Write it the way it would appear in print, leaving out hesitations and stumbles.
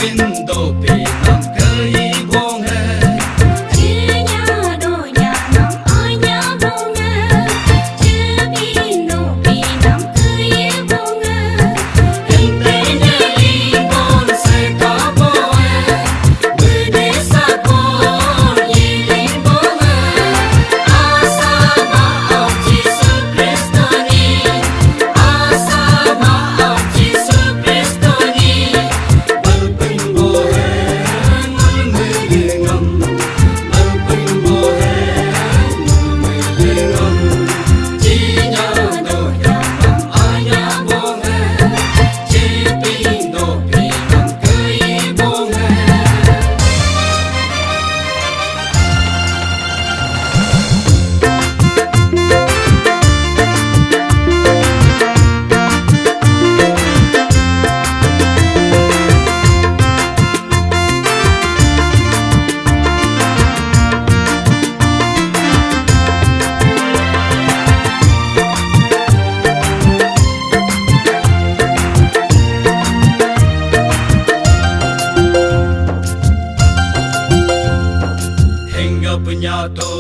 Pindo pinam kei bong hai Chwnia Donia nong onya bong hai Pindo pinam kei bong hai Entenya ibon se kabo hai Berdesa kon yiling bong hai Asa maaf Yesus Kristo ni Asa maaf Yesus Kristo ni Balpeng bohe ngulmelingam Balpeng bohe ngulmelingam Chwnia Donia nam aya bong hai Pindo pinam kei bong hai Hingga penyato